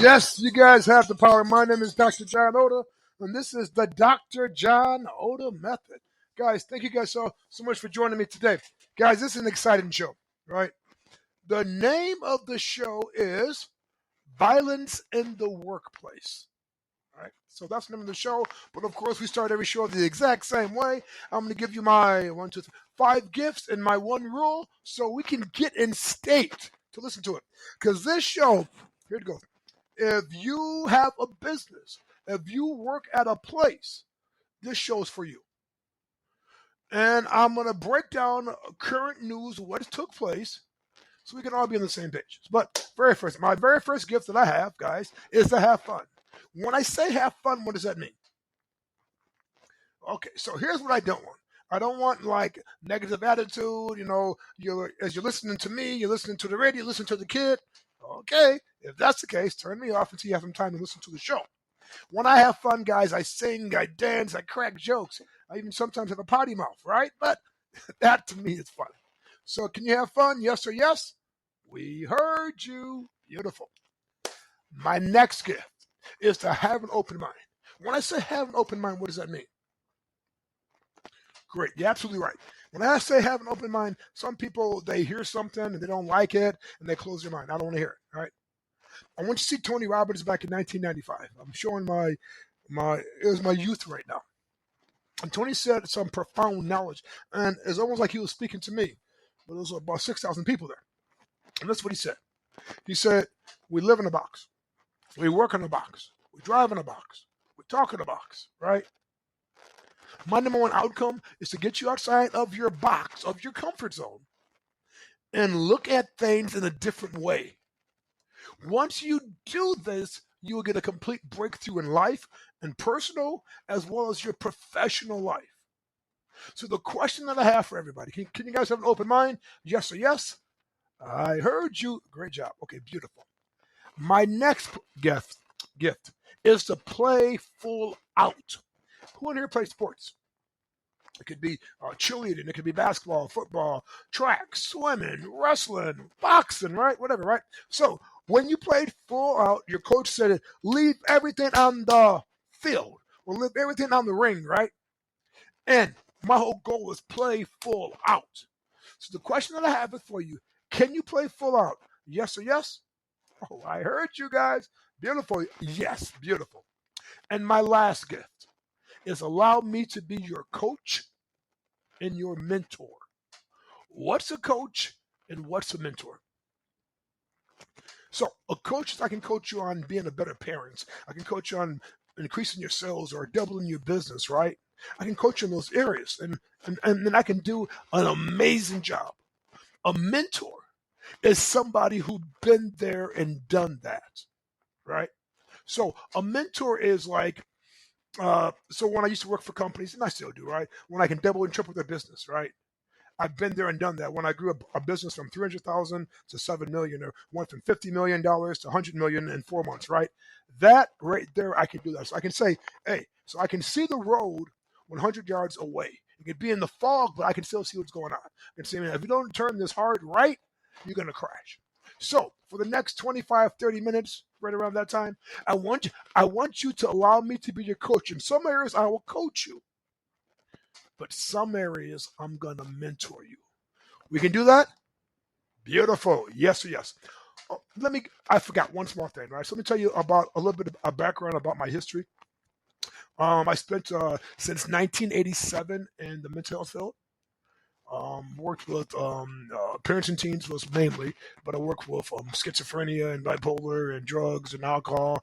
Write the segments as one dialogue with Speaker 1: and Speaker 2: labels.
Speaker 1: Yes, you guys have the power. My name is Dr. John Oda, and this is the Dr. John Oda Method. Guys, thank you guys so much for joining me today. Guys, this is an exciting show, right? The name of the show is Violence in the Workplace. All right, so that's the name of the show. But of course, we start every show the exact same way. I'm going to give you my one, two, three, five gifts and my one rule, so we can get in state to listen to it. Because this show, here it goes. If you have a business, if you work at a place, this show's for you. And I'm going to break down current news, what took place, so we can all be on the same page. But my very first gift that I have, guys, is to have fun. When I say have fun, what does that mean? Okay, so here's what I don't want. I don't want like negative attitude. As you're listening to me, you're listening to the radio, listen to the kid. Okay, if that's the case, turn me off until you have some time to listen to the show. When I have fun, guys, I sing, I dance, I crack jokes. I even sometimes have a potty mouth, right? But that to me is fun. So can you have fun? Yes or yes? We heard you. Beautiful. My next gift is to have an open mind. When I say have an open mind, what does that mean? Great. You're absolutely right. When I say have an open mind, some people, they hear something and they don't like it and they close their mind. I don't want to hear it. All right. I want you to see Tony Robbins back in 1995. I'm showing it was my youth right now. And Tony said some profound knowledge. And it's almost like he was speaking to me. But there was about 6,000 people there. And that's what he said. He said, we live in a box. We work in a box. We drive in a box. We talk in a box, right? My number one outcome is to get you outside of your box, of your comfort zone, and look at things in a different way. Once you do this, you will get a complete breakthrough in life and personal as well as your professional life. So the question that I have for everybody, can you guys have an open mind? Yes or yes? I heard you. Great job. Okay, beautiful. My next gift is to play full out. Who in here plays sports? It could be cheerleading, it could be basketball, football, track, swimming, wrestling, boxing, right? Whatever, right? So when you played full out, your coach said, leave everything on the field or leave everything on the ring, right? And my whole goal is play full out. So the question that I have is for you, can you play full out? Yes or yes? Oh, I heard you guys. Beautiful. Yes, beautiful. And my last gift is allow me to be your coach and your mentor. What's a coach and what's a mentor? So a coach is I can coach you on being a better parent. I can coach you on increasing your sales or doubling your business, right? I can coach you in those areas and then I can do an amazing job. A mentor is somebody who's been there and done that, right? So a mentor is like, so when I used to work for companies, and I still do, right? When I can double and triple their business, right? I've been there and done that. When I grew a business from 300,000 to 7 million, or went from $50 million to 100 million in 4 months, right? That right there, I can do that. So I can say, hey, so I can see the road 100 yards away. It could be in the fog, but I can still see what's going on. I can say, man, if you don't turn this hard right, you're gonna crash. So for the next 25, 30 minutes, right around that time, I want you to allow me to be your coach. In some areas, I will coach you, but some areas I'm gonna mentor you. We can do that? Beautiful. Yes or yes. Oh, I forgot one small thing, right? So let me tell you about a little bit of a background about my history. I spent since 1987 in the mental health field. Worked with parents and teens was mainly, but I worked with schizophrenia and bipolar and drugs and alcohol,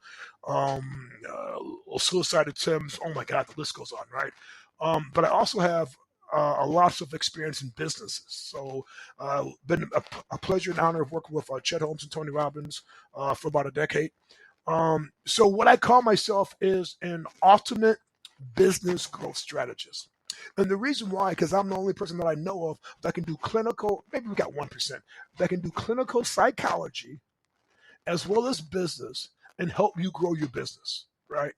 Speaker 1: suicide attempts. Oh my God, the list goes on, right? But I also have a lots of experience in businesses. So, been a pleasure and honor of working with Chet Holmes and Tony Robbins for about a decade. So what I call myself is an ultimate business growth strategist. And the reason why, because I'm the only person that I know of that can do clinical, maybe we got 1%, that can do clinical psychology as well as business and help you grow your business, right?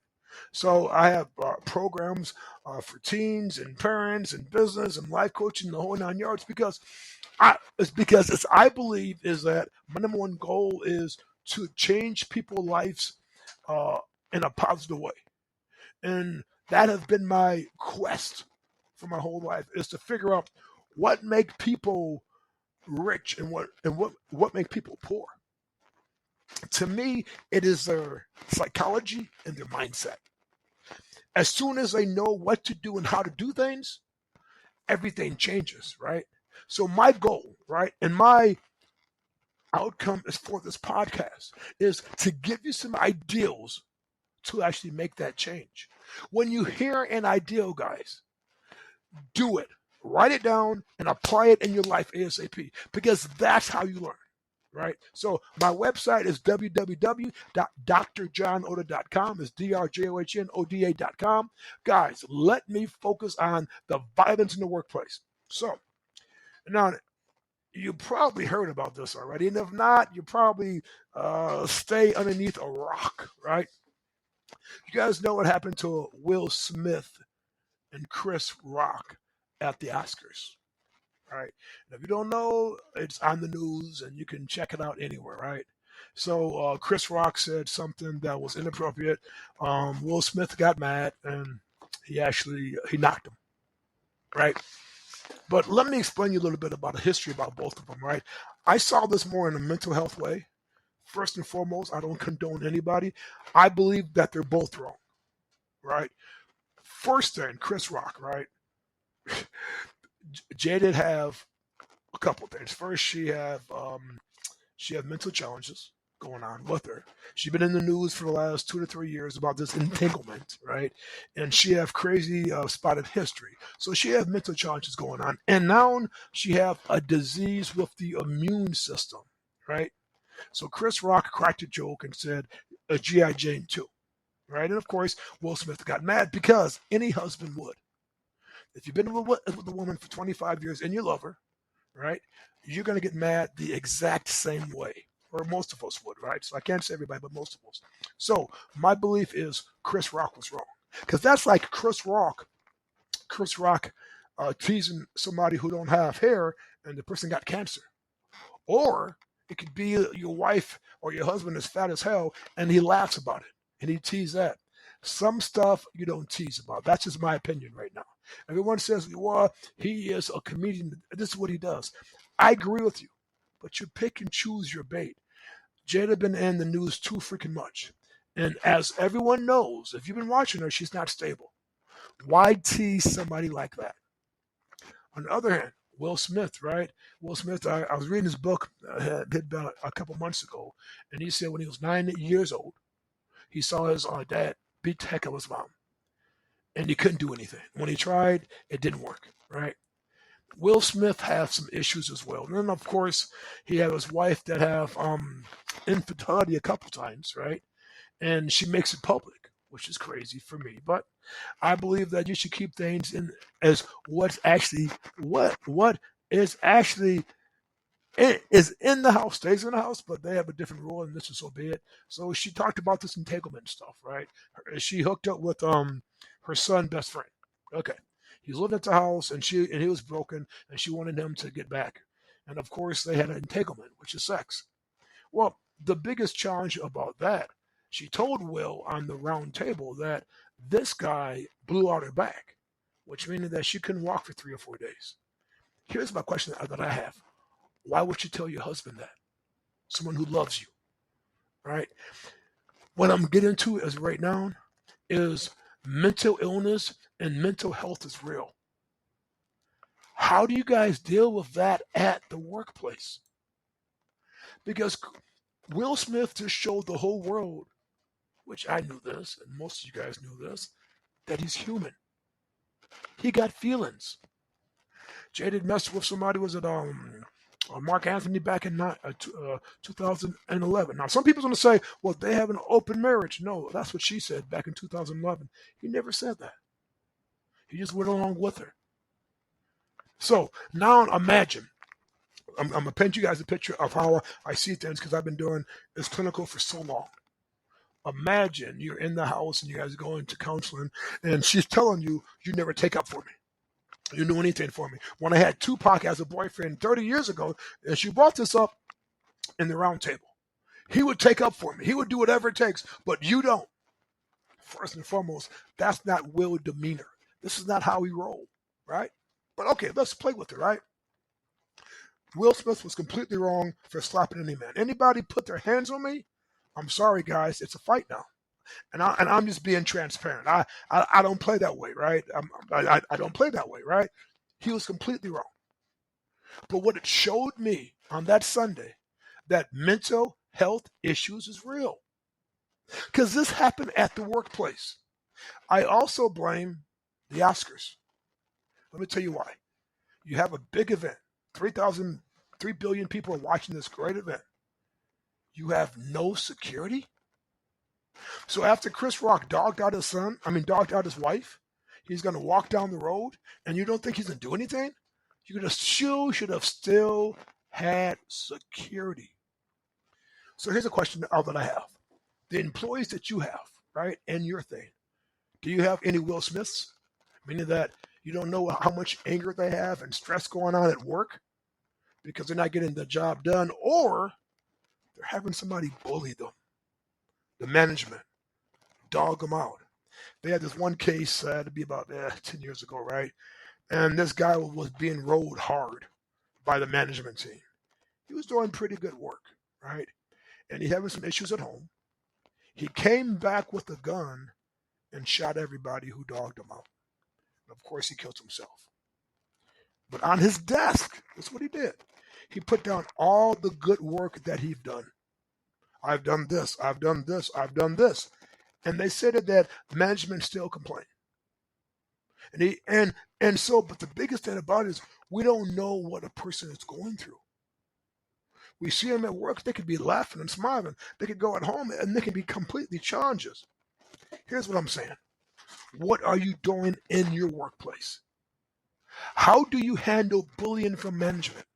Speaker 1: So I have programs for teens and parents and business and life coaching, the whole 9 yards, because I believe is that my number one goal is to change people's lives in a positive way. And that has been my quest for my whole life, is to figure out what make people rich and what make people poor. To me, it is their psychology and their mindset. As soon as they know what to do and how to do things, everything changes, right? So my goal, right, and my outcome is for this podcast is to give you some ideals to actually make that change. When you hear an ideal, guys, do it. Write it down and apply it in your life ASAP, because that's how you learn, right? So my website is www.drjohnoda.com. It's drjohnoda.com. Guys, let me focus on the violence in the workplace. So now, you probably heard about this already, and if not, you probably stay underneath a rock, right? You guys know what happened to Will Smith and Chris Rock at the Oscars, right? And if you don't know, it's on the news, and you can check it out anywhere, right? So Chris Rock said something that was inappropriate. Will Smith got mad, and he knocked him, right? But let me explain you a little bit about the history about both of them, right? I saw this more in a mental health way. First and foremost, I don't condone anybody. I believe that they're both wrong, right? First thing, Chris Rock, right? Jada have a couple things. First, she have mental challenges going on with her. She's been in the news for the last 2 to 3 years about this entanglement, right? And she have crazy spotted history. So she have mental challenges going on. And now she have a disease with the immune system, right? So Chris Rock cracked a joke and said, a G.I. Jane too, right? And of course, Will Smith got mad, because any husband would. If you've been with a woman for 25 years and you love her, right, you're going to get mad the exact same way. Or most of us would, right? So I can't say everybody, but most of us. So my belief is Chris Rock was wrong. Because that's like Chris Rock teasing somebody who don't have hair and the person got cancer. Or it could be your wife or your husband is fat as hell and he laughs about it and he teases that. Some stuff you don't tease about. That's just my opinion right now. Everyone says, well, he is a comedian. This is what he does. I agree with you, but you pick and choose your bait. Jada been in the news too freaking much. And as everyone knows, if you've been watching her, she's not stable. Why tease somebody like that? On the other hand, Will Smith, right? Will Smith, I was reading his book about a couple months ago, and he said when he was 9 years old, he saw his dad beat the heck out of his mom, and he couldn't do anything. When he tried, it didn't work, right? Will Smith has some issues as well. And then, of course, he had his wife that have infidelity a couple times, right? And she makes it public, which is crazy for me. But I believe that you should keep things in as what is actually is in the house, stays in the house, but they have a different rule, and this is so be it. So she talked about this entanglement stuff, right? She hooked up with her son's best friend. Okay. He's living at the house, and he was broken, and she wanted him to get back. And of course, they had an entanglement, which is sex. Well, the biggest challenge about that, she told Will on the round table that this guy blew out her back, which means that she couldn't walk for 3 or 4 days. Here's my question that I have. Why would you tell your husband that? Someone who loves you, right? What I'm getting to is right now is mental illness and mental health is real. How do you guys deal with that at the workplace? Because Will Smith just showed the whole world, which I knew this, and most of you guys knew this, that he's human. He got feelings. Jada messed with somebody, was it Mark Anthony back in 2011. Now, some people's going to say, well, they have an open marriage. No, that's what she said back in 2011. He never said that. He just went along with her. So now imagine, I'm going to paint you guys a picture of how I see things because I've been doing this clinical for so long. Imagine you're in the house and you guys are going to counseling and she's telling you, you never take up for me. You do anything for me. When I had Tupac as a boyfriend 30 years ago, and she brought this up in the round table. He would take up for me. He would do whatever it takes, but you don't. First and foremost, that's not Will demeanor. This is not how he rolled, right? But okay, let's play with it, right? Will Smith was completely wrong for slapping any man. Anybody put their hands on me? I'm sorry, guys. It's a fight now, and I'm just being transparent. I don't play that way, right? I don't play that way, right? He was completely wrong. But what it showed me on that Sunday, that mental health issues is real, because this happened at the workplace. I also blame the Oscars. Let me tell you why. You have a big event. 3 billion people are watching this great event. You have no security? So after Chris Rock dogged out his wife, he's going to walk down the road, and you don't think he's going to do anything? You should have still had security. So here's a question that I have. The employees that you have, right, and your thing, do you have any Will Smiths? Meaning that you don't know how much anger they have and stress going on at work because they're not getting the job done, or they're having somebody bully them. The management dog them out. They had this one case, to be about 10 years ago, right? And this guy was being rode hard by the management team. He was doing pretty good work, right? And he having some issues at home. He came back with a gun and shot everybody who dogged him out. And of course, he killed himself. But on his desk, that's what he did. He put down all the good work that he'd done. I've done this, I've done this, I've done this. And they said that management still complained. But the biggest thing about it is we don't know what a person is going through. We see them at work, they could be laughing and smiling. They could go at home and they can be completely challenges. Here's what I'm saying. What are you doing in your workplace? How do you handle bullying from management?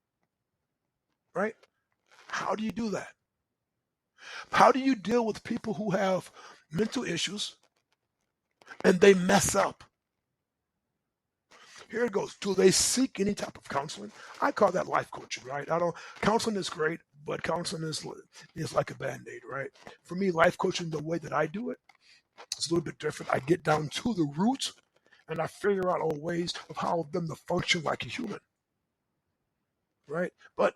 Speaker 1: Right? How do you do that? How do you deal with people who have mental issues and they mess up? Here it goes. Do they seek any type of counseling? I call that life coaching, right? Counseling is great, but counseling is like a Band-Aid, right? For me, life coaching, the way that I do it, it's a little bit different. I get down to the roots and I figure out all ways of how them to function like a human, right? But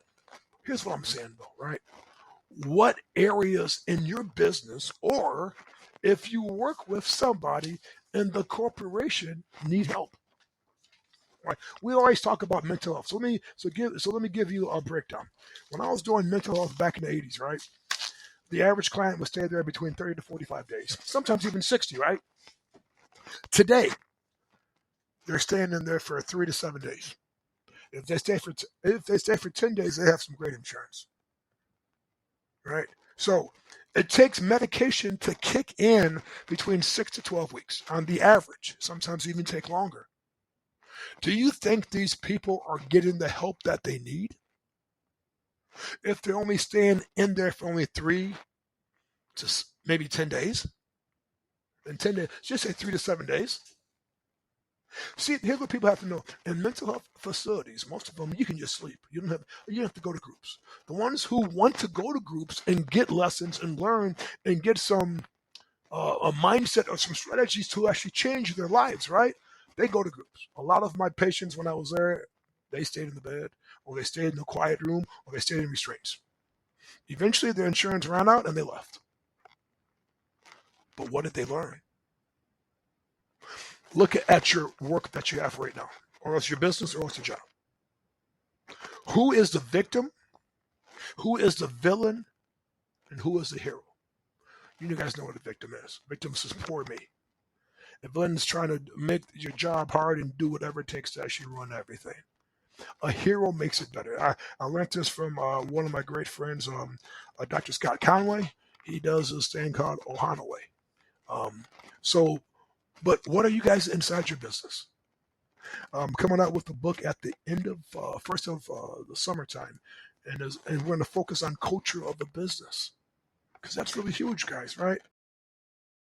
Speaker 1: here's what I'm saying though, right? What areas in your business, or if you work with somebody in the corporation, need help? Right. We always talk about mental health. So let me give you a breakdown. When I was doing mental health back in the 80s, right? The average client would stay there between 30 to 45 days, sometimes even 60, right? Today, they're staying in there for 3 to 7 days. If they stay for 10 days, they have some great insurance. Right? So it takes medication to kick in between 6 to 12 weeks on the average. Sometimes even take longer. Do you think these people are getting the help that they need? If they're only staying in there for only 3 to maybe 10 days, and 10 days, just say 3 to 7 days. See, here's what people have to know. In mental health facilities, most of them, you can just sleep. You don't have to go to groups. The ones who want to go to groups and get lessons and learn and get some a mindset or some strategies to actually change their lives, right? They go to groups. A lot of my patients, when I was there, they stayed in the bed, or they stayed in the quiet room, or they stayed in restraints. Eventually, their insurance ran out and they left. But what did they learn? Look at your work that you have right now, or else your business, or else your job. Who is the victim? Who is the villain? And who is the hero? You guys know what a victim is. Victim is poor me. The villain is trying to make your job hard and do whatever it takes to actually run everything. A hero makes it better. I learned this from one of my great friends, Dr. Scott Conway. He does this thing called Ohana Way. But what are you guys inside your business? Coming out with the book at the end of first of the summertime, and we're going to focus on culture of the business, because that's really huge, guys, right?